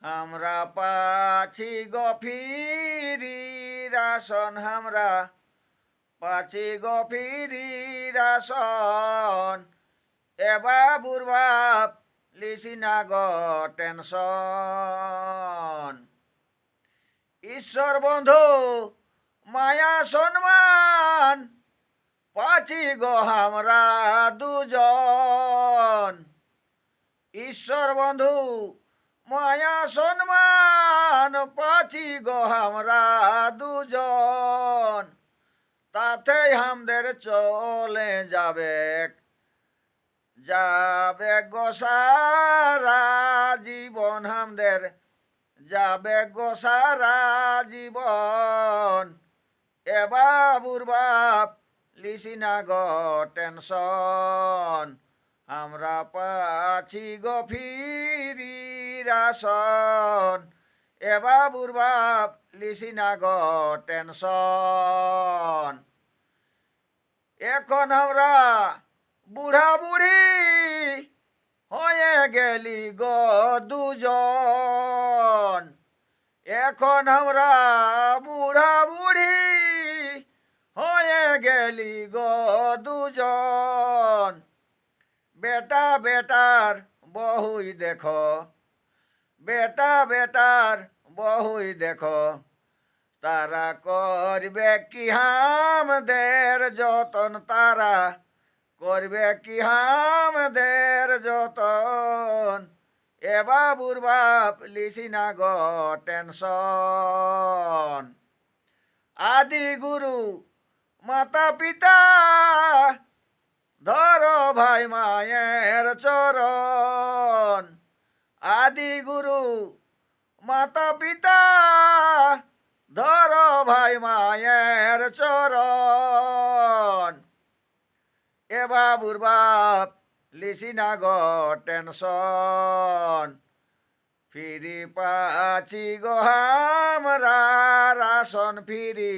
আমরা পাছি গফিরি রাসন আমরা পাছি গফিরি রাসন এবা বুরবাপ লিসিনা গ টেনশন ঈশ্বর বন্ধু মায়া সম্মান পাছি গো আমরা দুজন ঈশ্বর বন্ধু মায়া সম্মান পাছি গো আমরা দুজন তাতে আমাদের চলে যাবে যাবে গো সারা জীবন আমাদের যাবে গো সারা জীবন এ বাবুর বাপ লিসিনা গো টেনশন আমরা পাছি গো ফিরি রাসন এ বাবুর বাপ লিসিনা গো টেনশন এখন আমরা বুড়া বুড়ি হয়ে গেলি গো দুজন এখন আমরা বুড়া বুড়ি হয়ে গেলি গো দুজন বেটা বেটার বহুই দেখো বেটা বেটার বহুই দেখো তারা করবে কি আমাদের যতন তারা করবে কি আমাদের যতন এ বাবুর বাপ লিসিনা গো টেনশন আদি গুরু মাতা পিতা ধরো ভাই মায়ের চরণ আদি গুরু মাতা পিতা ধরো ভাই মায়ের চরণ এ বাবুর বাপ লিসিনা গো টেনশন ফিরি পাছি গো আমরা রাসন ফিরি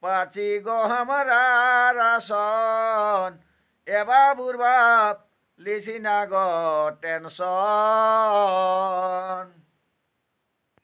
পাছি গো আমরা রাসন এ বাবুর বাপ লিসিনা গো টেনশন